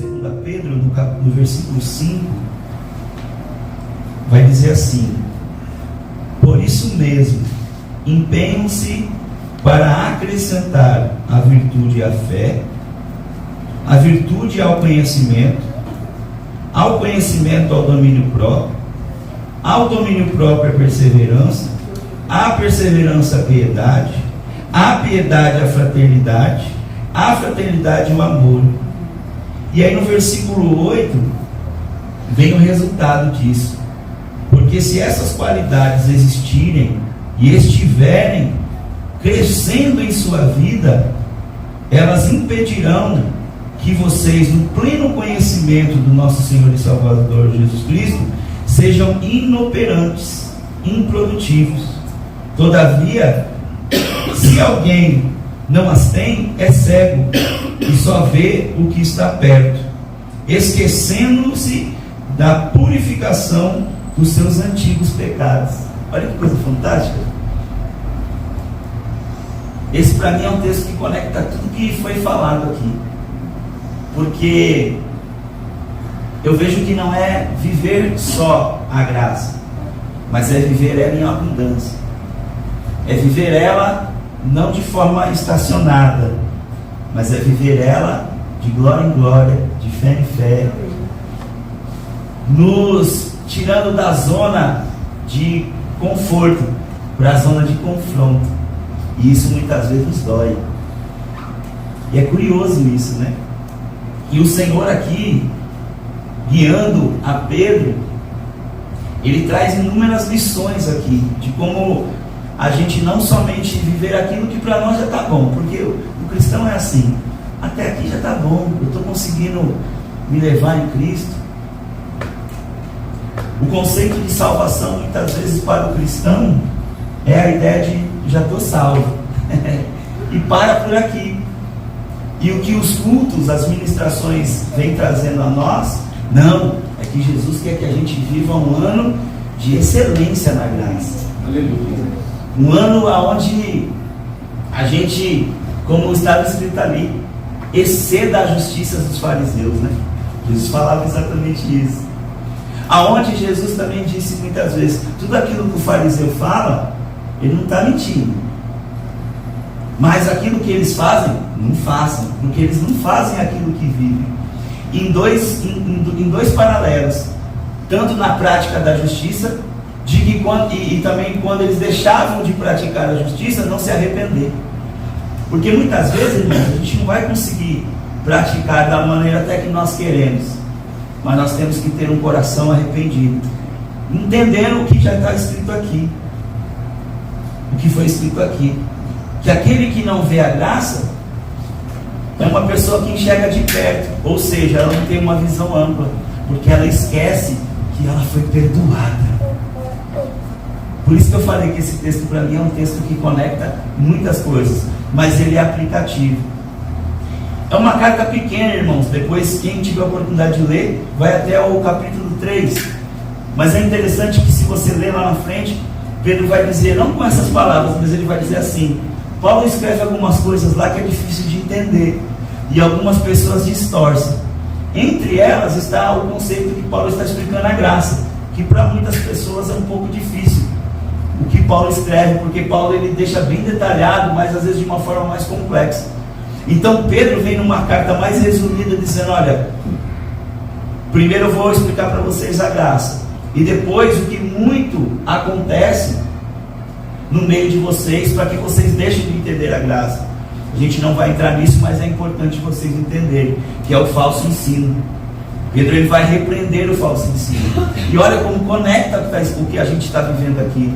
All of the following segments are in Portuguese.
2 Pedro, no versículo 5, vai dizer assim: por isso mesmo, empenhem-se para acrescentar a virtude à fé, a virtude ao conhecimento ao domínio próprio, ao domínio próprio a perseverança a piedade, a piedade a fraternidade o amor. E aí no versículo 8 vem o resultado disso. Porque se essas qualidades existirem e estiverem crescendo em sua vida, elas impedirão que vocês, no pleno conhecimento do nosso Senhor e Salvador Jesus Cristo, sejam inoperantes, improdutivos. Todavia, se alguém não as tem, é cego e só vê o que está perto, esquecendo-se da purificação dos seus antigos pecados. Olha que coisa fantástica. Esse para mim é um texto que conecta tudo que foi falado aqui, porque eu vejo que não é viver só a graça, mas é viver ela em abundância, é viver ela não de forma estacionada, mas é viver ela de glória em glória, de fé em fé, nos tirando da zona de conforto para a zona de confronto. E isso muitas vezes nos dói. E é curioso isso, né? E o Senhor aqui, guiando a Pedro, ele traz inúmeras lições aqui, de como a gente não somente viver aquilo que para nós já está bom, porque o cristão é assim: até aqui já está bom, eu estou conseguindo me levar em Cristo. O conceito de salvação, muitas vezes, para o cristão, é a ideia de já estou salvo. E para por aqui. E o que os cultos, as ministrações vêm trazendo a nós, não, é que Jesus quer que a gente viva um ano de excelência na graça. Aleluia. Um ano onde a gente, como estava escrito ali, exceda a justiça dos fariseus, né? Jesus falava exatamente isso. Aonde Jesus também disse muitas vezes, tudo aquilo que o fariseu fala, ele não está mentindo, mas aquilo que eles fazem, não façam, porque eles não fazem aquilo que vivem. Em dois paralelos, tanto na prática da justiça, e também quando eles deixavam de praticar a justiça, não se arrepender. Porque muitas vezes, irmãos, a gente não vai conseguir praticar da maneira até que nós queremos, mas nós temos que ter um coração arrependido, entendendo o que já está escrito aqui, o que foi escrito aqui, que aquele que não vê a graça é uma pessoa que enxerga de perto, ou seja, ela não tem uma visão ampla, porque ela esquece que ela foi perdoada. Por isso que eu falei que esse texto para mim é um texto que conecta muitas coisas, mas ele é aplicativo. É uma carta pequena, irmãos. Depois, quem tiver a oportunidade de ler, vai até o capítulo 3. Mas é interessante que, se você ler lá na frente, Pedro vai dizer, não com essas palavras, mas ele vai dizer assim: Paulo escreve algumas coisas lá que é difícil de entender, e algumas pessoas distorcem. Entre elas está o conceito que Paulo está explicando a graça, que para muitas pessoas é um pouco difícil o que Paulo escreve, porque Paulo ele deixa bem detalhado, mas às vezes de uma forma mais complexa. Então Pedro vem numa carta mais resumida, dizendo: olha, primeiro eu vou explicar para vocês a graça, e depois o que muito acontece no meio de vocês, para que vocês deixem de entender a graça. A gente não vai entrar nisso, mas é importante vocês entenderem, que é o falso ensino. Pedro ele vai repreender o falso ensino. E olha como conecta o que a gente está vivendo aqui.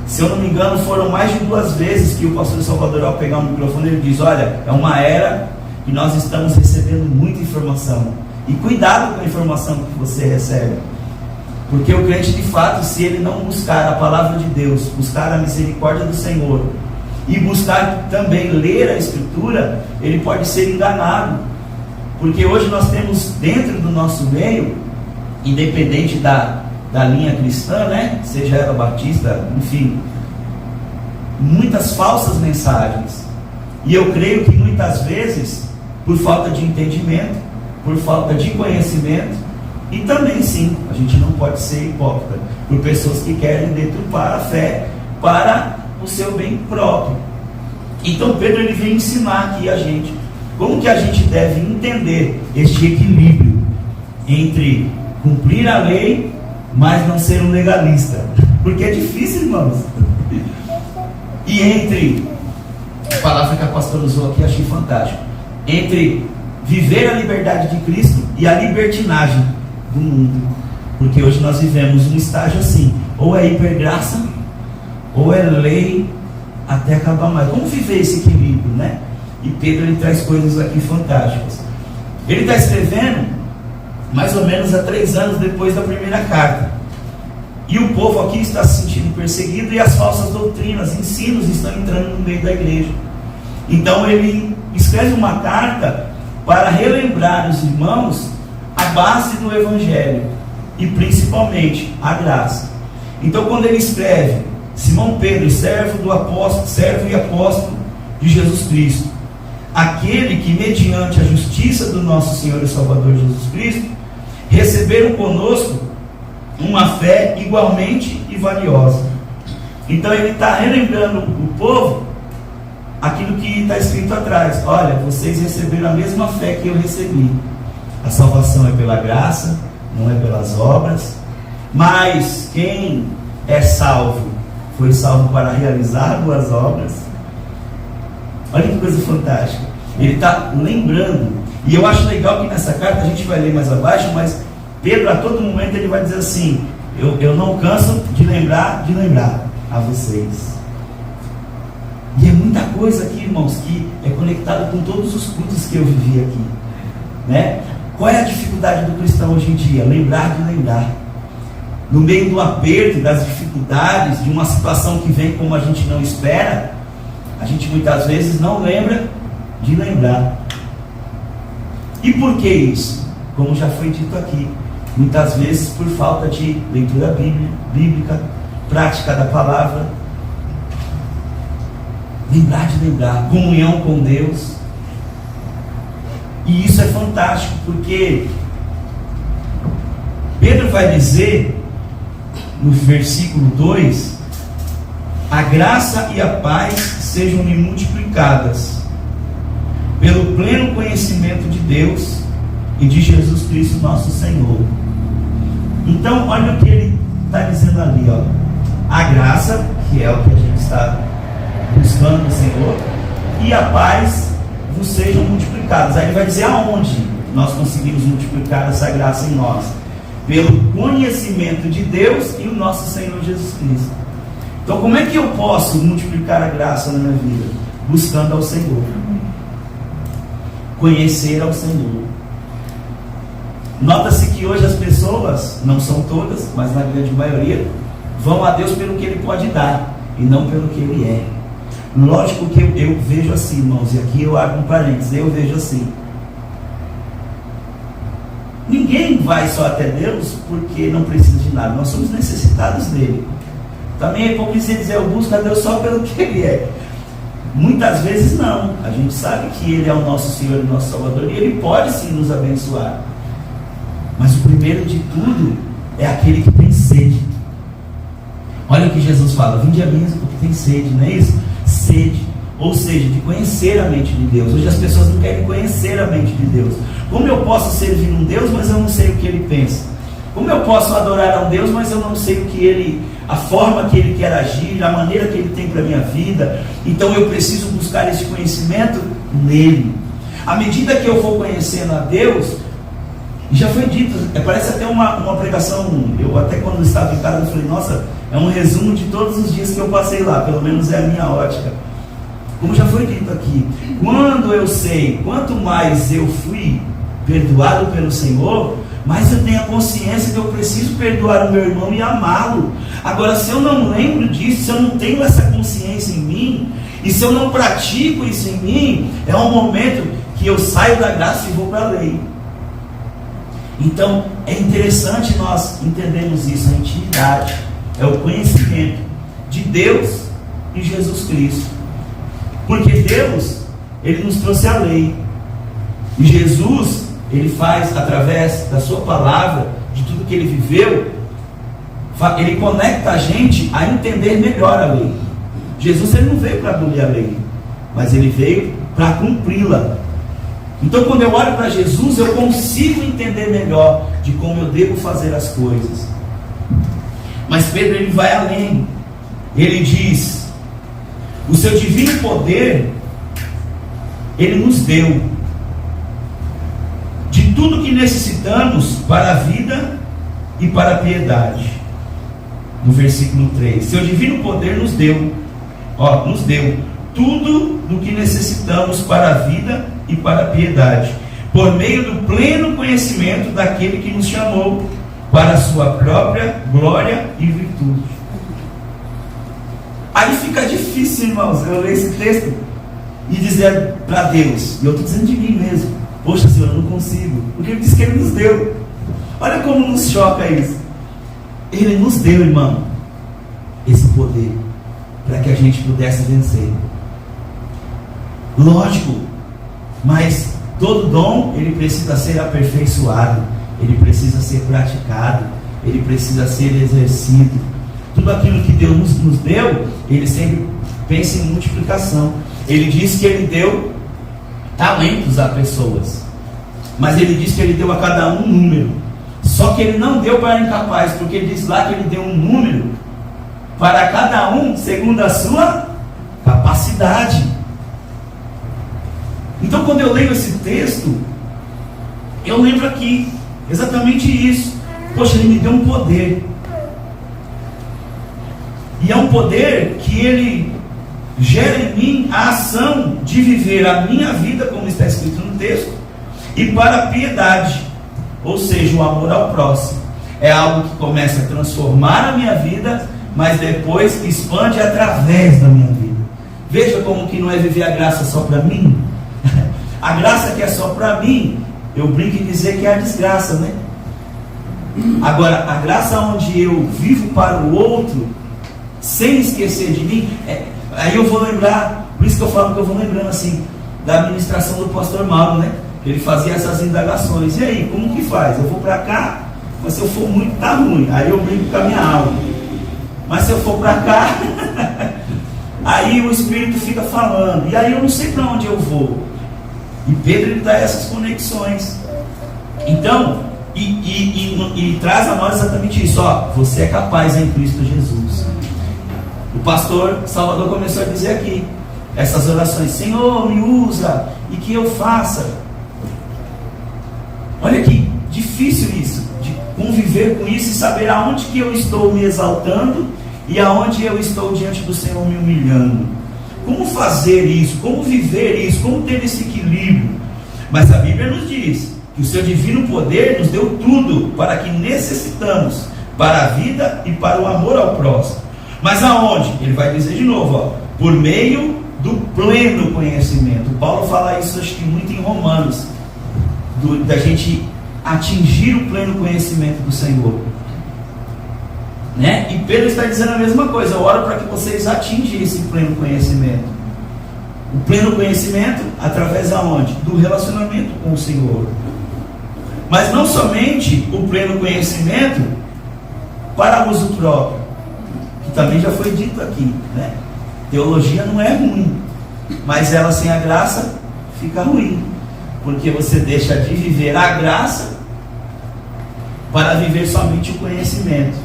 Se eu não me engano, foram mais de 2 vezes que o pastor Salvador, ao pegar o microfone, ele diz: olha, é uma era que nós estamos recebendo muita informação, e cuidado com a informação que você recebe, porque o crente, de fato, se ele não buscar a palavra de Deus, buscar a misericórdia do Senhor, e buscar também ler a Escritura, ele pode ser enganado. Porque hoje nós temos dentro do nosso meio, independente da linha cristã, né? Seja ela batista, enfim, muitas falsas mensagens. E eu creio que muitas vezes, por falta de entendimento, por falta de conhecimento, e também sim, a gente não pode ser hipócrita, por pessoas que querem deturpar a fé para o seu bem próprio. Então Pedro ele vem ensinar aqui a gente como que a gente deve entender este equilíbrio entre cumprir a lei, mas não ser um legalista, porque é difícil, irmãos. E entre, a palavra que a pastora usou aqui, achei fantástico, entre viver a liberdade de Cristo e a libertinagem do mundo, porque hoje nós vivemos um estágio assim, ou é hipergraça, ou é lei até acabar mais. Como viver esse equilíbrio, né? E Pedro ele traz coisas aqui fantásticas. Ele está escrevendo mais ou menos há 3 anos depois da primeira carta, e o povo aqui está se sentindo perseguido, e as falsas doutrinas, ensinos estão entrando no meio da igreja. Então ele escreve uma carta para relembrar os irmãos a base do evangelho, e principalmente a graça. Então quando ele escreve: Simão Pedro, servo e apóstolo de Jesus Cristo, aquele que mediante a justiça do nosso Senhor e Salvador Jesus Cristo receberam conosco uma fé igualmente e valiosa. Então ele está relembrando o povo aquilo que está escrito atrás: olha, vocês receberam a mesma fé que eu recebi. A salvação é pela graça, não é pelas obras, mas quem é salvo foi salvo para realizar boas obras. Olha que coisa fantástica. Ele está lembrando, e eu acho legal que nessa carta, a gente vai ler mais abaixo, mas Pedro a todo momento ele vai dizer assim: eu não canso de lembrar a vocês. E é muita coisa aqui, irmãos, que é conectado com todos os cultos que eu vivi aqui, né? Qual é a dificuldade do cristão hoje em dia? Lembrar de lembrar. No meio do aperto, das dificuldades, de uma situação que vem como a gente não espera, a gente muitas vezes não lembra de lembrar. E por que isso? Como já foi dito aqui, muitas vezes por falta de leitura bíblica, prática da palavra. Lembrar de lembrar, comunhão com Deus. E isso é fantástico, porque Pedro vai dizer no versículo 2: a graça e a paz sejam-lhe multiplicadas pelo pleno conhecimento de Deus e de Jesus Cristo nosso Senhor. Então olha o que ele está dizendo ali, ó. A graça, que é o que a gente está buscando no Senhor, e a paz vos sejam multiplicadas. Aí ele vai dizer aonde nós conseguimos multiplicar essa graça em nós: pelo conhecimento de Deus e o nosso Senhor Jesus Cristo. Então como é que eu posso multiplicar a graça na minha vida? Buscando ao Senhor, conhecer ao Senhor. Nota-se que hoje as pessoas, não são todas, mas na grande maioria, vão a Deus pelo que Ele pode dar e não pelo que Ele é. Lógico que eu vejo assim, irmãos, e aqui eu abro um parênteses, eu vejo assim: ninguém vai só até Deus porque não precisa de nada, nós somos necessitados dele. Também é hipocrisia dizer eu busco a Deus só pelo que Ele é. Muitas vezes não, a gente sabe que Ele é o nosso Senhor e nosso Salvador, e Ele pode sim nos abençoar. Mas o primeiro de tudo é aquele que tem sede. Olha o que Jesus fala: vinde a mim porque tem sede, não é isso? Sede, ou seja, de conhecer a mente de Deus. Hoje as pessoas não querem conhecer a mente de Deus. Como eu posso servir um Deus, mas eu não sei o que Ele pensa? Como eu posso adorar a um Deus, mas eu não sei o que Ele, a forma que Ele quer agir, a maneira que Ele tem para a minha vida? Então eu preciso buscar esse conhecimento nele. À medida que eu for conhecendo a Deus, já foi dito, parece até uma pregação, eu até quando estava em casa eu falei: nossa, é um resumo de todos os dias que eu passei lá, pelo menos é a minha ótica. Como já foi dito aqui, quando eu sei, quanto mais eu fui perdoado pelo Senhor, mais eu tenho a consciência que eu preciso perdoar o meu irmão e amá-lo. Agora, se eu não lembro disso, se eu não tenho essa consciência em mim, e se eu não pratico isso em mim, é um momento que eu saio da graça e vou para a lei. Então é interessante nós entendermos isso: a intimidade é o conhecimento de Deus e Jesus Cristo, porque Deus, Ele nos trouxe a lei, e Jesus, Ele faz através da sua palavra, de tudo que ele viveu, ele conecta a gente a entender melhor a lei. Jesus, ele não veio para abolir a lei, mas ele veio para cumpri-la. Então, quando eu olho para Jesus, eu consigo entender melhor de como eu devo fazer as coisas. Mas Pedro, ele vai além. Ele diz: o seu divino poder ele nos deu de tudo que necessitamos para a vida e para a piedade. No versículo 3, seu divino poder nos deu tudo do que necessitamos para a vida e para a piedade, por meio do pleno conhecimento daquele que nos chamou para a sua própria glória e virtude. Aí fica difícil, irmãos, eu ler esse texto e dizer para Deus, e eu estou dizendo de mim mesmo: poxa, Senhor, eu não consigo, porque Ele disse que Ele nos deu. Olha como nos choca isso. Ele nos deu, irmão, esse poder para que a gente pudesse vencer. Lógico, mas todo dom ele precisa ser aperfeiçoado, ele precisa ser praticado, ele precisa ser exercido. Tudo aquilo que Deus nos deu, ele sempre pensa em multiplicação. Ele diz que ele deu talentos a pessoas, mas ele diz que ele deu a cada um número. Só que ele não deu para incapaz, porque ele diz lá que ele deu um número para cada um segundo a sua capacidade. Então, quando eu leio esse texto, eu lembro aqui exatamente isso. Poxa, ele me deu um poder, e é um poder que ele gera em mim a ação de viver a minha vida, como está escrito no texto, e para a piedade, ou seja, o amor ao próximo. É algo que começa a transformar a minha vida, mas depois expande através da minha vida. Veja como que não é viver a graça só para mim. A graça que é só para mim, eu brinco em dizer que é a desgraça, né? Agora, a graça onde eu vivo para o outro, sem esquecer de mim, aí eu vou lembrar, por isso que eu falo que eu vou lembrando assim, da administração do pastor Mauro, né? Ele fazia essas indagações. E aí, como que faz? Eu vou para cá, mas se eu for muito, tá ruim. Aí eu brinco com a minha alma. Mas se eu for para cá, aí o Espírito fica falando. E aí eu não sei para onde eu vou. E Pedro, ele dá essas conexões. Então, e traz a nós exatamente isso. Ó, você é capaz em Cristo Jesus. O pastor Salvador começou a dizer aqui essas orações: Senhor, me usa e que eu faça. Olha que difícil isso, de conviver com isso e saber aonde que eu estou me exaltando e aonde eu estou diante do Senhor me humilhando. Como fazer isso? Como viver isso? Como ter esse equilíbrio? Mas a Bíblia nos diz que o seu divino poder nos deu tudo para que necessitamos para a vida e para o amor ao próximo. Mas aonde? Ele vai dizer de novo, ó, por meio do pleno conhecimento. Paulo fala isso, acho que muito em Romanos, da gente atingir o pleno conhecimento do Senhor, né? E Pedro está dizendo a mesma coisa: eu oro para que vocês atingam esse pleno conhecimento. O pleno conhecimento através aonde? Do relacionamento com o Senhor. Mas não somente o pleno conhecimento para uso próprio, que também já foi dito aqui, né? Teologia não é ruim, mas ela sem a graça fica ruim, porque você deixa de viver a graça para viver somente o conhecimento.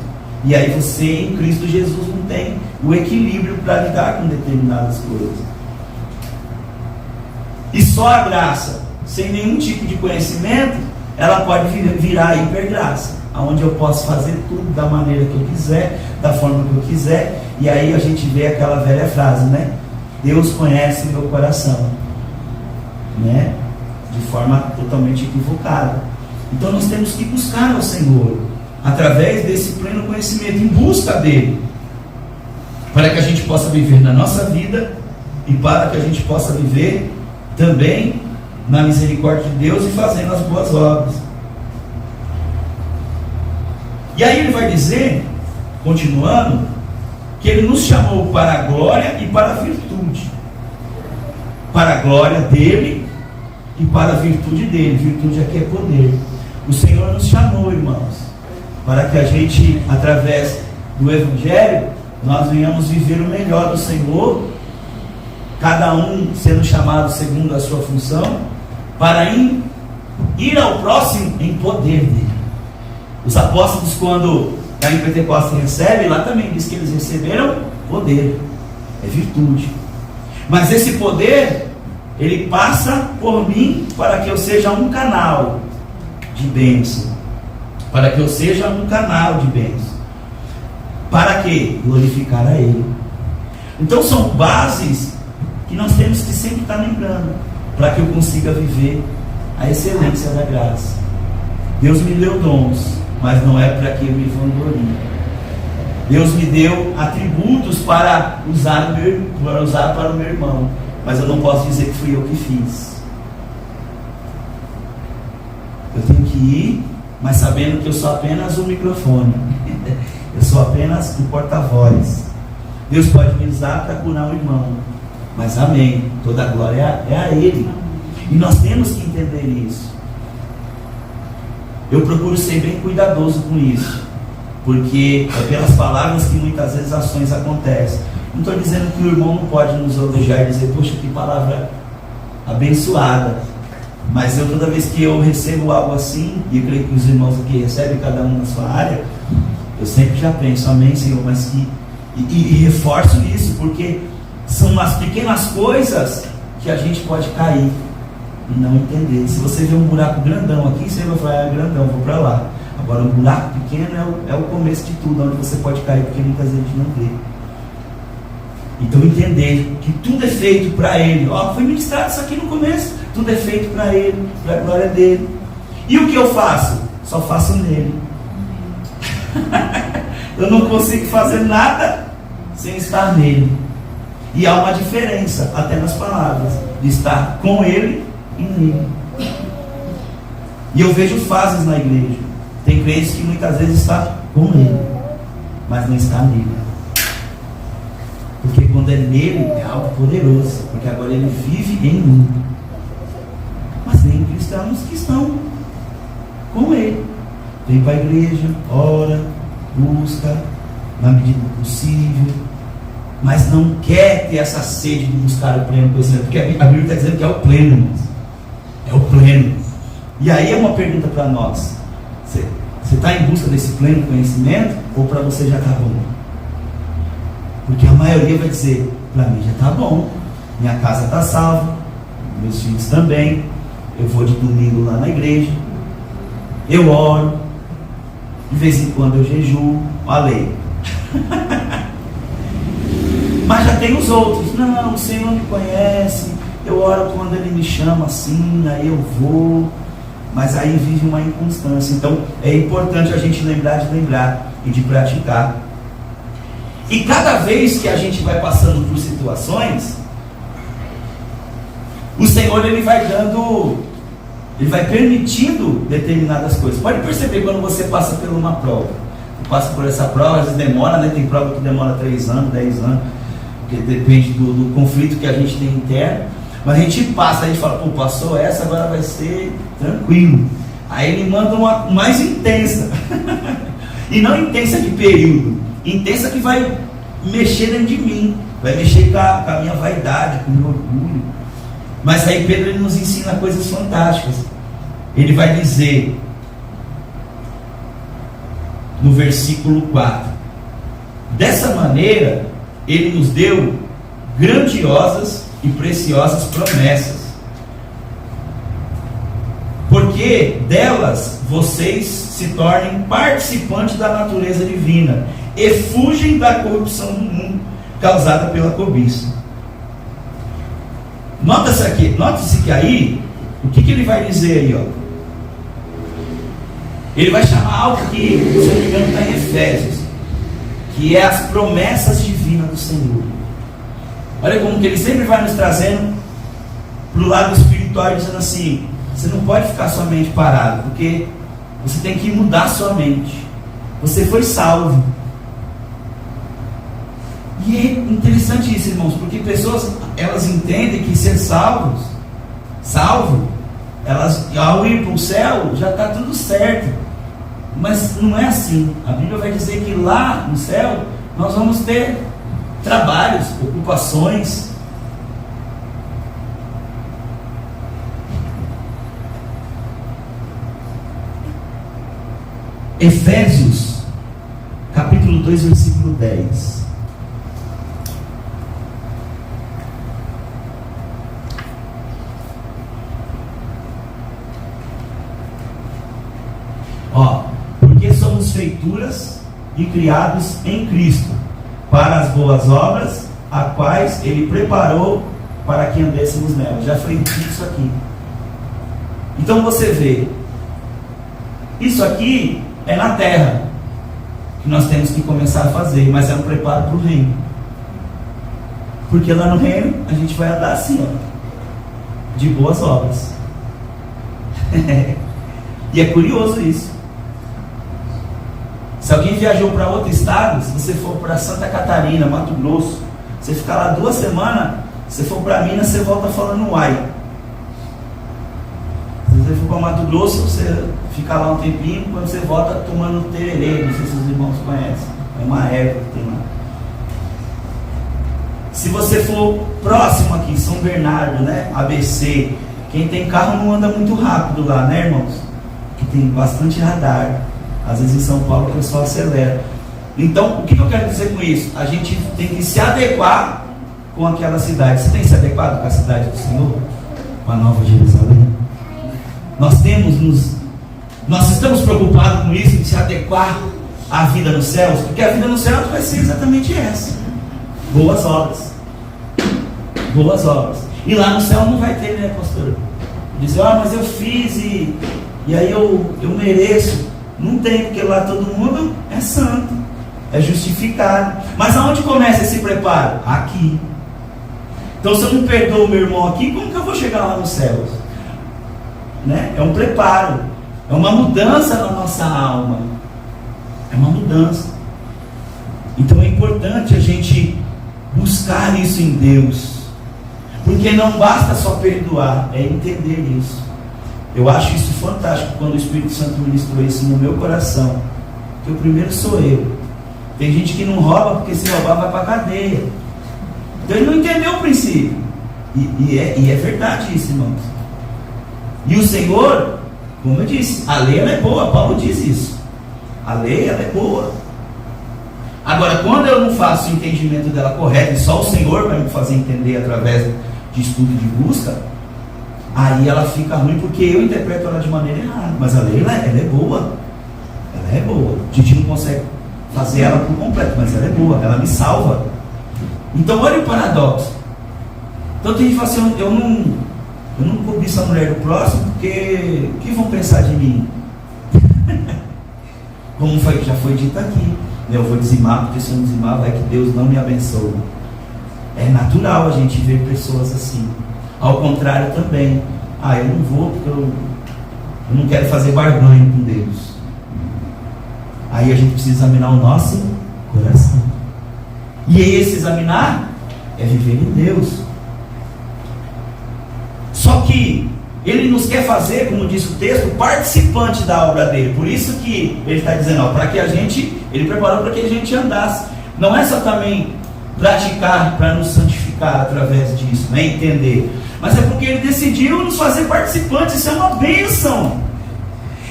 E aí você em Cristo Jesus não tem o equilíbrio para lidar com determinadas coisas. E só a graça, sem nenhum tipo de conhecimento, ela pode virar hipergraça, onde eu posso fazer tudo da maneira que eu quiser, da forma que eu quiser. E aí a gente vê aquela velha frase, né? Deus conhece meu coração, né? De forma totalmente equivocada. Então nós temos que buscar ao Senhor através desse pleno conhecimento, em busca dele, para que a gente possa viver na nossa vida e para que a gente possa viver também na misericórdia de Deus e fazendo as boas obras. E aí ele vai dizer, continuando, que ele nos chamou para a glória e para a virtude. Para a glória dele e para a virtude dele. Virtude aqui é poder. O Senhor nos chamou, irmãos, para que a gente, através do Evangelho, nós venhamos viver o melhor do Senhor, cada um sendo chamado segundo a sua função, para ir ao próximo em poder dele. Os apóstolos, quando em Pentecostes recebem, lá também diz que eles receberam poder, é virtude. Mas esse poder, ele passa por mim para que eu seja um canal de bênção. Para que eu seja um canal de bênção. Para quê? Glorificar a Ele. Então são bases que nós temos que sempre estar lembrando, para que eu consiga viver a excelência da graça. Deus me deu dons, mas não é para que eu me vanglorie. Deus me deu atributos para usar para o meu irmão, mas eu não posso dizer que fui eu que fiz. Eu tenho que ir, mas sabendo que eu sou apenas um microfone. Eu sou apenas um porta-voz. Deus pode me usar para curar um irmão, mas amém, toda a glória é a Ele. E nós temos que entender isso. Eu procuro ser bem cuidadoso com isso, porque é pelas palavras que muitas vezes ações acontecem. Não estou dizendo que o irmão não pode nos elogiar e dizer, poxa, que palavra abençoada. Mas eu, toda vez que eu recebo algo assim, e eu creio que os irmãos aqui recebem, cada um na sua área, eu sempre já penso, amém, Senhor, mas que... E reforço isso, porque são as pequenas coisas que a gente pode cair e não entender. Se você vê um buraco grandão aqui, você vai falar, é grandão, vou para lá. Agora, um buraco pequeno é o começo de tudo, onde você pode cair, porque muitas vezes a gente não vê. Então, entender que tudo é feito para Ele. Ó, foi ministrado isso aqui no começo. Tudo é feito para Ele, para a glória dEle. E o que eu faço? Só faço nele. Eu não consigo fazer nada sem estar nele. E há uma diferença, até nas palavras, de estar com Ele e nele. E eu vejo fases na igreja. Tem crentes que muitas vezes estão com Ele, mas não está nele. Porque quando é nele, é algo poderoso. Porque agora Ele vive em mim. Mas tem cristãos que estão com Ele. Vem para a igreja, ora, busca, na medida do possível, mas não quer ter essa sede de buscar o pleno conhecimento. Porque a Bíblia está dizendo que é o pleno, irmãos. É o pleno. E aí é uma pergunta para nós. Você está em busca desse pleno conhecimento? Ou para você já está bom? Porque a maioria vai dizer, para mim já está bom, minha casa está salva, meus filhos também, eu vou de domingo lá na igreja, eu oro, de vez em quando eu jejuo, a lei. Mas já tem os outros, não, o Senhor me conhece, eu oro quando Ele me chama assim, aí eu vou, mas aí vive uma inconstância. Então é importante a gente lembrar e de praticar. E cada vez que a gente vai passando por situações, o Senhor Ele vai permitindo determinadas coisas. Pode perceber quando você passa por uma prova. Passa por essa prova, às vezes demora, né? Tem prova que demora 3 anos, 10 anos, porque depende do conflito que a gente tem interno. Mas a gente passa, a gente fala, pô, passou essa, agora vai ser tranquilo. Aí Ele manda uma mais intensa. E não intensa de período, intensa que vai mexer dentro de mim, vai mexer com a minha vaidade, com o meu orgulho. Mas aí Pedro ele nos ensina coisas fantásticas. Ele vai dizer no versículo 4: dessa maneira Ele nos deu grandiosas e preciosas promessas, porque delas vocês se tornem participantes da natureza divina e fugem da corrupção do mundo causada pela cobiça. Note-se que aí, o que ele vai dizer aí, ó? Ele vai chamar algo que, se eu não me engano, está em Efésios, que é as promessas divinas do Senhor. Olha como que ele sempre vai nos trazendo para o lado espiritual, dizendo assim: você não pode ficar sua mente parada, porque você tem que mudar sua mente. Você foi salvo. E é interessante isso, irmãos, porque pessoas, elas entendem que ser salvo, elas, ao ir para o céu, já está tudo certo. Mas não é assim. A Bíblia vai dizer que lá no céu nós vamos ter trabalhos, ocupações. Efésios, capítulo 2, versículo 10. Porque somos feituras e criados em Cristo, para as boas obras, a quais Ele preparou para que andéssemos nelas. Já foi dito isso aqui. Então você vê, isso aqui é na terra, que nós temos que começar a fazer, mas é um preparo para o reino. Porque lá no reino, a gente vai andar assim, de boas obras. E é curioso isso. Se alguém viajou para outro estado, se você for para Santa Catarina, Mato Grosso, você ficar lá 2 semanas, se for para Minas, você volta falando uai. Se você for para Mato Grosso, você fica lá um tempinho, quando você volta tomando tererê, não sei se os irmãos conhecem, é uma erva que tem lá. Se você for próximo aqui, São Bernardo, né, ABC, quem tem carro não anda muito rápido lá, né, irmãos? Que tem bastante radar. Às vezes em São Paulo o pessoal acelera. Então, o que eu quero dizer com isso? A gente tem que se adequar com aquela cidade. Você tem se adequado com a cidade do Senhor? Com a Nova Jerusalém? Nós estamos preocupados com isso, de se adequar à vida nos céus, porque a vida nos céus vai ser exatamente essa: boas obras. Boas obras. E lá no céu não vai ter, né, pastor? Dizer, mas eu fiz e aí eu mereço. Não tem, porque lá todo mundo é santo, é justificado. Mas aonde começa esse preparo? Aqui. Então, se eu não perdoo o meu irmão aqui, como que eu vou chegar lá nos céus? Né? É um preparo, é uma mudança na nossa alma, é uma mudança. Então é importante a gente buscar isso em Deus, porque não basta só perdoar, é entender isso. Eu acho isso fantástico quando o Espírito Santo ministrou isso no meu coração, que o primeiro sou eu. Tem gente que não rouba, porque se roubar vai para a cadeia. Então ele não entendeu o princípio. E é verdade isso, irmãos. E o Senhor, como eu disse, a lei ela é boa, Paulo diz isso. A lei ela é boa. Agora, quando eu não faço o entendimento dela correto, e só o Senhor vai me fazer entender através de estudo e de busca, aí ela fica ruim porque eu interpreto ela de maneira errada. Mas a lei ela é boa. Ela é boa. O Didi não consegue fazer ela por completo, mas ela é boa, ela me salva. Então olha o paradoxo. Então tem gente que fala assim, eu não cobiço a mulher do próximo, porque o que vão pensar de mim? Como já foi dito aqui, eu vou dizimar, porque se eu não dizimar, vai que Deus não me abençoe. É natural a gente ver pessoas assim. Ao contrário também, eu não vou porque eu não quero fazer barganha com Deus. Aí a gente precisa examinar o nosso coração. E esse examinar é viver em Deus. Só que Ele nos quer fazer, como diz o texto, participante da obra dele. Por isso que Ele está dizendo, para que Ele preparou para que a gente andasse. Não é só também praticar para nos santificar através disso, né? Entender. Mas é porque Ele decidiu nos fazer participantes. Isso é uma bênção.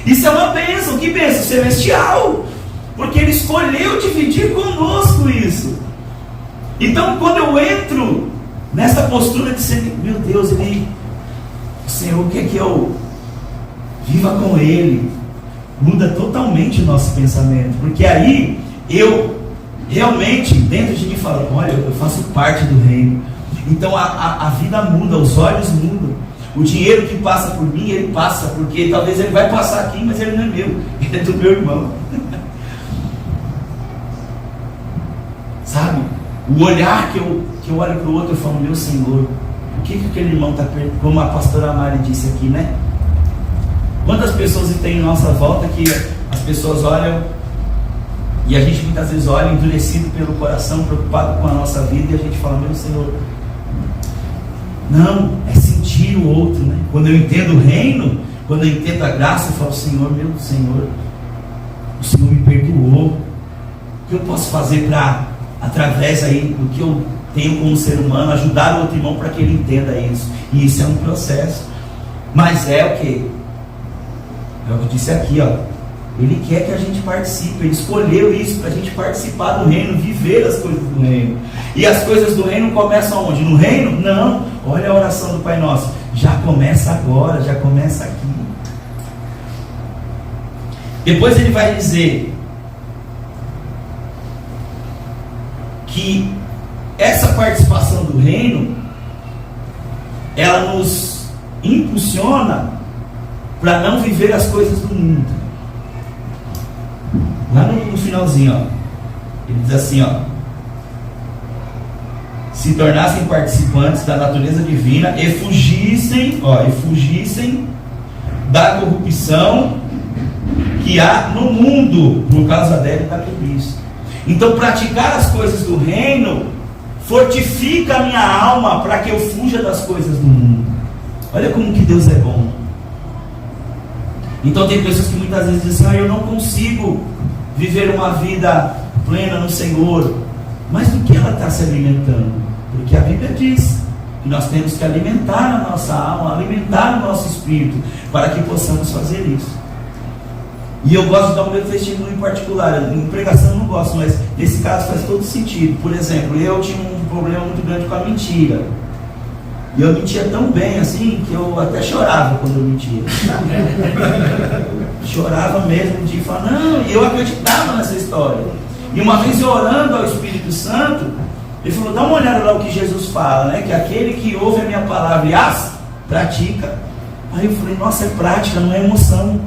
Isso é uma bênção. Que bênção? Celestial. Porque Ele escolheu dividir conosco isso. Então, quando eu entro nessa postura de ser, meu Deus, o Senhor quer que eu viva com Ele, muda totalmente o nosso pensamento. Porque aí eu realmente, dentro de mim, falo, olha, eu faço parte do reino. Então a vida muda, os olhos mudam. O dinheiro que passa por mim, ele passa, porque talvez ele vai passar aqui, mas ele não é meu, ele é do meu irmão. Sabe? O olhar que eu olho para o outro, eu falo, meu Senhor, o que aquele irmão está perdendo? Como a pastora Mari disse aqui, né? Quantas pessoas tem em nossa volta que as pessoas olham, e a gente muitas vezes olha endurecido pelo coração, preocupado com a nossa vida, e a gente fala, meu Senhor, Não, é sentir o outro, né? Quando eu entendo o reino, quando eu entendo a graça, eu falo: Senhor, meu Senhor, o Senhor me perdoou. O que eu posso fazer para, através aí do que eu tenho como ser humano, ajudar o outro irmão para que ele entenda isso? E isso é um processo. Mas é o que? É o que eu disse aqui, ó. Ele quer que a gente participe. Ele escolheu isso para a gente participar do reino, viver as coisas do reino. E as coisas do reino começam onde? No reino? Não. Olha a oração do Pai Nosso. Já começa agora, já começa aqui. Depois ele vai dizer que essa participação do reino, ela nos impulsiona para não viver as coisas do mundo. Lá no finalzinho, ó, ele diz assim, ó: se tornassem participantes da natureza divina e fugissem da corrupção que há no mundo por causa dela e da cobiça. Então, praticar as coisas do reino fortifica a minha alma para que eu fuja das coisas do mundo. Olha como que Deus é bom. Então tem pessoas que muitas vezes dizem assim: eu não consigo viver uma vida plena no Senhor. Mas do que ela está se alimentando? Porque a Bíblia diz que nós temos que alimentar a nossa alma, alimentar o nosso espírito, para que possamos fazer isso. E eu gosto de dar um meu testemunho em particular. Em pregação eu não gosto, mas nesse caso faz todo sentido. Por exemplo, eu tinha um problema muito grande com a mentira. E eu mentia tão bem assim que eu até chorava quando eu mentia. Chorava mesmo de falar, não, e eu acreditava nessa história. E uma vez eu orando ao Espírito Santo, ele falou: dá uma olhada lá o que Jesus fala, né? Que aquele que ouve a minha palavra e as pratica. Aí eu falei: nossa, é prática, não é emoção.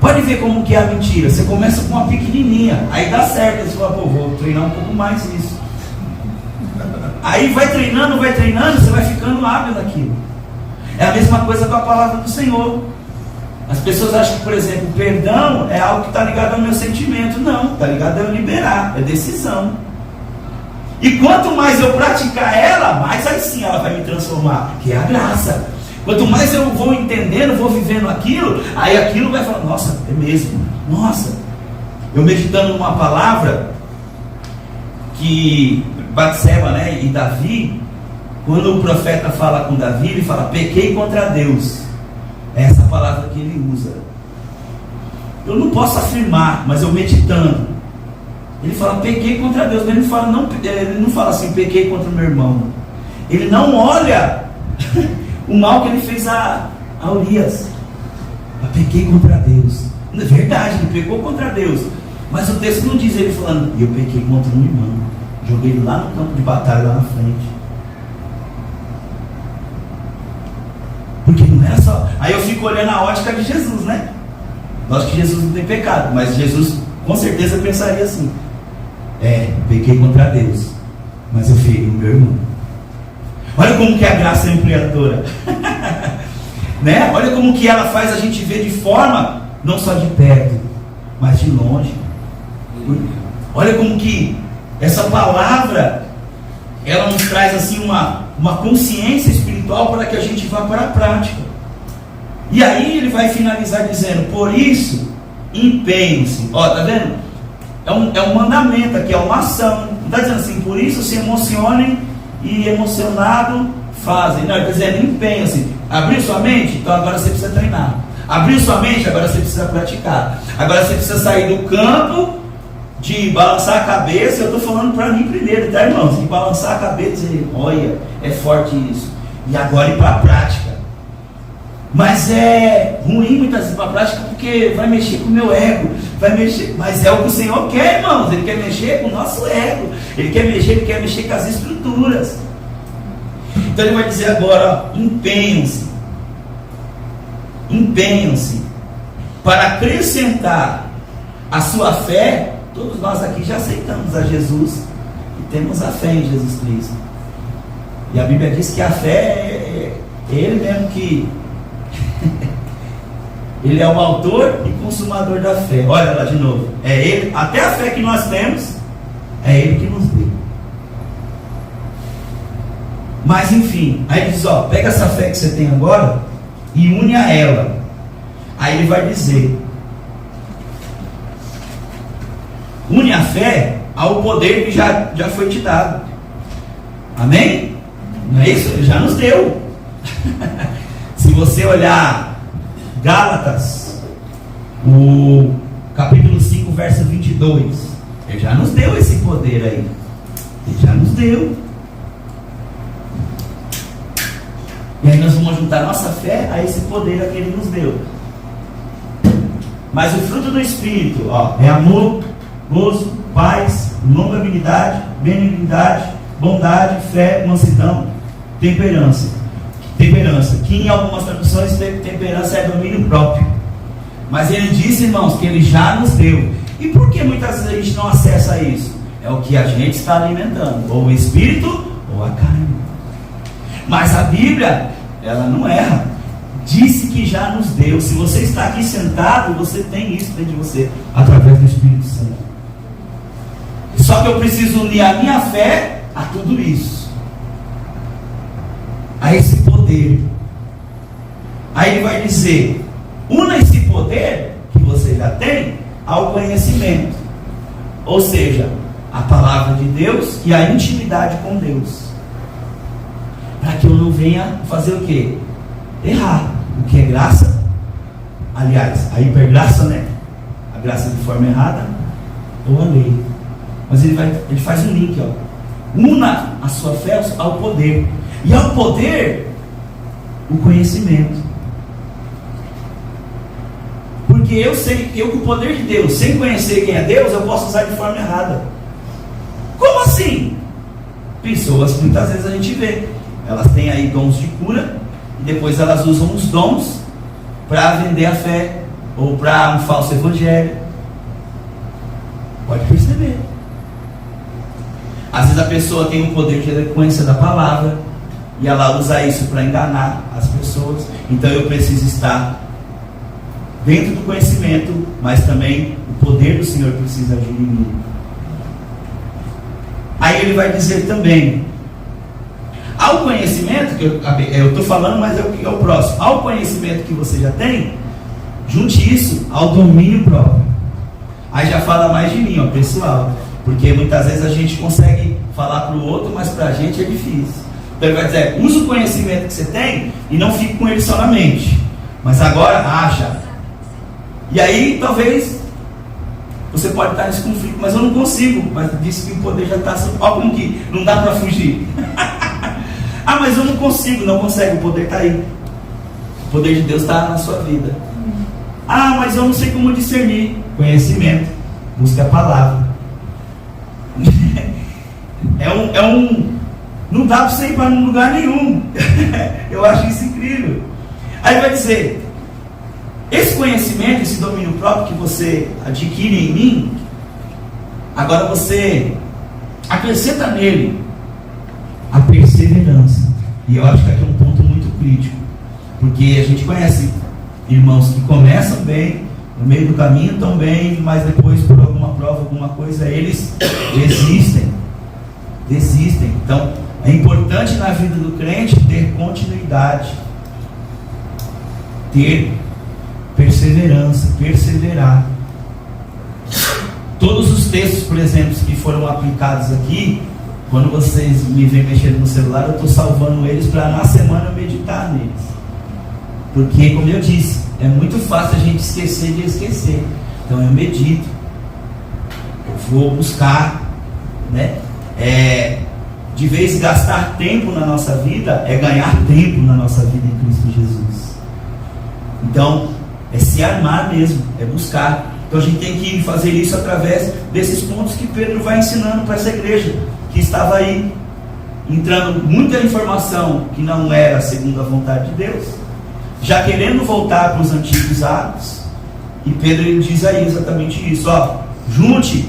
Pode ver como que é a mentira. Você começa com uma pequenininha, aí dá certo. Você fala: pô, vou treinar um pouco mais isso. Aí vai treinando, você vai ficando hábil naquilo. É a mesma coisa com a palavra do Senhor. As pessoas acham que, por exemplo, o perdão é algo que está ligado ao meu sentimento. Não, está ligado a eu liberar, é decisão. E quanto mais eu praticar ela, mais aí sim ela vai me transformar, que é a graça. Quanto mais eu vou entendendo, vou vivendo aquilo, aí aquilo vai falar: nossa, é mesmo, nossa. Eu meditando numa palavra que Batseba, né, e Davi, quando o profeta fala com Davi, ele fala: pequei contra Deus. É essa palavra que ele usa. Eu não posso afirmar, mas eu meditando, ele fala: pequei contra Deus. Ele não fala assim: pequei contra o meu irmão. Ele não olha o mal que ele fez a Urias. Eu pequei contra Deus. É verdade, ele pecou contra Deus, mas o texto não diz ele falando: eu pequei contra um irmão, joguei ele lá no campo de batalha, lá na frente. Porque não era só. Aí eu fico olhando a ótica de Jesus, né? Lógico que Jesus não tem pecado, mas Jesus com certeza pensaria assim: pequei contra Deus, mas eu feri o meu irmão. Olha como que a graça é ampliadora. Né? Olha como que ela faz a gente ver de forma, não só de perto, mas de longe. Olha como que essa palavra, ela nos traz assim uma consciência espiritual para que a gente vá para a prática. E aí ele vai finalizar dizendo: por isso, empenhem-se. Ó, tá vendo? É um mandamento aqui, é uma ação. Não está dizendo assim: por isso se emocionem e emocionado fazem. Não, está dizendo: empenhem-se. Abriu sua mente? Então agora você precisa treinar. Abriu sua mente? Agora você precisa praticar. Agora você precisa sair do campo de balançar a cabeça. Eu estou falando para mim primeiro, tá, irmãos? De balançar a cabeça e dizer: olha, é forte isso. E agora ir para a prática. Mas é ruim muitas vezes para a prática, porque vai mexer com o meu ego, vai mexer. Mas é o que o Senhor quer, irmãos. Ele quer mexer com o nosso ego. Ele quer mexer com as estruturas. Então ele vai dizer agora: empenhem-se para acrescentar a sua fé. Todos nós aqui já aceitamos a Jesus e temos a fé em Jesus Cristo. E a Bíblia diz que a fé é Ele mesmo que Ele é o autor e consumador da fé. Olha lá de novo, é Ele, até a fé que nós temos, é Ele que nos deu. Mas enfim, aí ele diz, ó, pega essa fé que você tem agora e une a ela. Aí ele vai dizer, une a fé ao poder que já foi te dado. Amém? Não é isso? Ele já nos deu. Se você olhar Gálatas, o capítulo 5, verso 22, ele já nos deu esse poder aí. Ele já nos deu. E aí nós vamos juntar nossa fé a esse poder que ele nos deu. Mas o fruto do Espírito, ó, é amor, gozo, paz, longanimidade, benignidade, bondade, fé, mansidão, temperança. Que em algumas traduções temperança é domínio próprio. Mas ele disse, irmãos, que ele já nos deu. E por que muitas vezes a gente não acessa isso? É o que a gente está alimentando, ou o espírito ou a carne. Mas a Bíblia, ela não erra. Disse que já nos deu. Se você está aqui sentado, você tem isso dentro de você, através do Espírito Santo. Só que eu preciso unir a minha fé a tudo isso, a esse poder. Aí ele vai dizer, una esse poder que você já tem ao conhecimento, ou seja, a palavra de Deus e a intimidade com Deus, para que eu não venha fazer o que? Errar. O que é graça? Aliás, a hipergraça, né? A graça de forma errada ou a lei. Mas ele faz um link, ó. Una a sua fé ao poder. E ao poder, o conhecimento. Porque eu sei, eu com o poder de Deus, sem conhecer quem é Deus, eu posso usar de forma errada. Como assim? Pessoas, muitas vezes a gente vê, elas têm aí dons de cura, e depois elas usam os dons para vender a fé, ou para um falso evangelho. Pode perceber. Às vezes a pessoa tem um poder de eloquência da palavra, e ela usa isso para enganar as pessoas. Então eu preciso estar dentro do conhecimento, mas também o poder do Senhor precisa agir em mim. Aí ele vai dizer também, ao conhecimento, que eu estou falando, mas é o próximo, ao conhecimento que você já tem, junte isso ao domínio próprio. Aí já fala mais de mim, ó, pessoal, porque muitas vezes a gente consegue falar para o outro, mas para a gente é difícil. Então ele vai dizer, use o conhecimento que você tem e não fique com ele só na mente, mas agora haja. E aí talvez você pode estar nesse conflito, mas eu não consigo. Mas disse que o poder já está assim, ó, como que não dá para fugir. Ah, mas eu não consigo. Não consegue, o poder está aí. O poder de Deus está na sua vida. Ah, mas eu não sei como discernir. Conhecimento, busca a palavra. Não dá para você ir para lugar nenhum. Eu acho isso incrível. Aí vai dizer, esse conhecimento, esse domínio próprio que você adquire em mim, agora você acrescenta nele a perseverança. E eu acho que aqui é um ponto muito crítico, porque a gente conhece irmãos que começam bem, no meio do caminho estão bem, mas depois por alguma prova, alguma coisa, eles desistem. Então é importante na vida do crente ter continuidade, ter perseverança, perseverar. Todos os textos, por exemplo, que foram aplicados aqui, quando vocês me veem mexendo no celular, eu estou salvando eles para na semana eu meditar neles. Porque, como eu disse, é muito fácil a gente esquecer de esquecer. Então eu medito, eu vou buscar, né? De vez gastar tempo na nossa vida, é ganhar tempo na nossa vida em Cristo Jesus. Então, é se armar mesmo, é buscar. Então a gente tem que fazer isso através desses pontos que Pedro vai ensinando para essa igreja, que estava aí, entrando muita informação que não era segundo a vontade de Deus, já querendo voltar para os antigos hábitos. E Pedro ele diz aí exatamente isso, ó, junte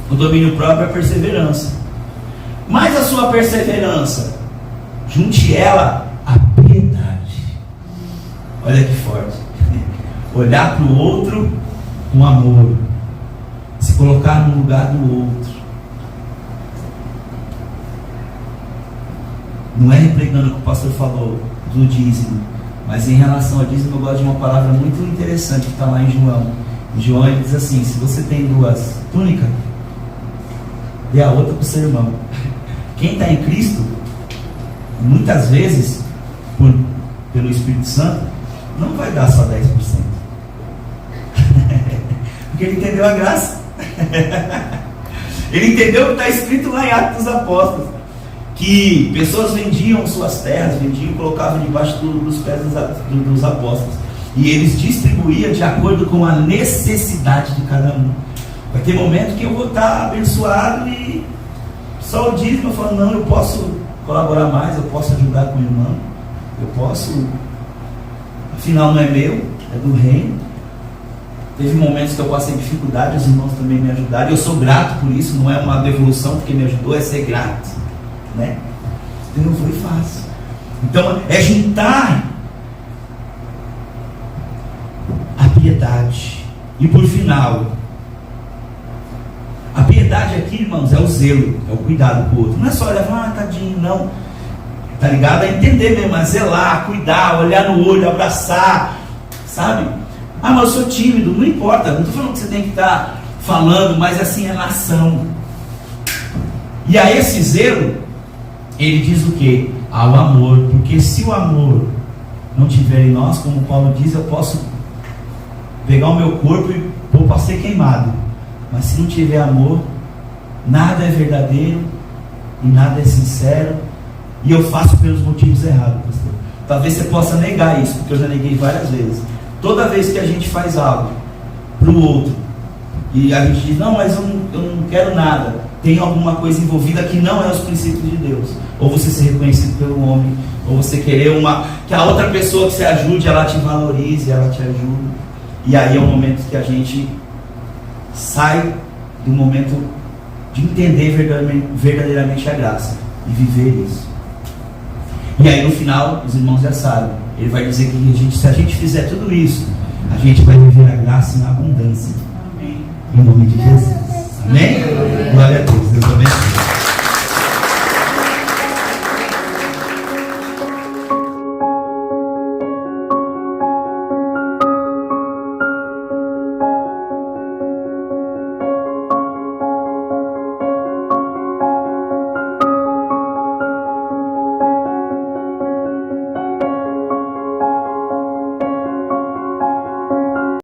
o domínio próprio à perseverança. Mas a sua perseverança, junte ela à piedade. Olha que forte. Olhar para o outro com amor, se colocar no lugar do outro. Não é replicando o que o pastor falou do dízimo, mas em relação ao dízimo eu gosto de uma palavra muito interessante que está lá em João. Em João ele diz assim: se você tem 2 túnicas, dê a outra para o seu irmão. Quem está em Cristo, muitas vezes, pelo Espírito Santo, não vai dar só 10%. Porque ele entendeu a graça. Ele entendeu o que está escrito lá em Atos dos Apóstolos, que pessoas vendiam suas terras, vendiam e colocavam debaixo dos pés dos apóstolos, e eles distribuíam de acordo com a necessidade de cada um. Vai ter momento que eu vou estar abençoado e só o dízimo eu falo: não, eu posso colaborar mais, eu posso ajudar com o irmão, eu posso, afinal não é meu, é do reino. Teve momentos que eu passei dificuldade, os irmãos também me ajudaram, e eu sou grato por isso. Não é uma devolução porque me ajudou, é ser grato, né? Não foi fácil. Então é juntar a piedade. E por final, a piedade aqui, irmãos, é o zelo, é o cuidado com o outro. Não é só olhar, tadinho, não. Tá ligado? É entender mesmo, é zelar, cuidar, olhar no olho, abraçar, sabe? Mas eu sou tímido, não importa, não estou falando que você tem que estar falando, mas assim é na ação. E a esse zelo, ele diz o quê? Ao amor, porque se o amor não tiver em nós, como Paulo diz, eu posso pegar o meu corpo e pôr para ser queimado, mas se não tiver amor, nada é verdadeiro e nada é sincero, e eu faço pelos motivos errados, pastor. Talvez você possa negar isso, porque eu já neguei várias vezes. Toda vez que a gente faz algo para o outro e a gente diz: não, mas eu não quero nada, tem alguma coisa envolvida que não é os princípios de Deus. Ou você ser reconhecido pelo homem, ou você querer que a outra pessoa que você ajude, ela te valorize, ela te ajude. E aí é o momento que a gente sai do momento de entender verdadeiramente a graça e viver isso. E aí no final, os irmãos já sabem, ele vai dizer que se a gente fizer tudo isso, a gente vai viver a graça na abundância. Amém. Em nome de Jesus. Amém? Glória a Deus. Deus abençoe.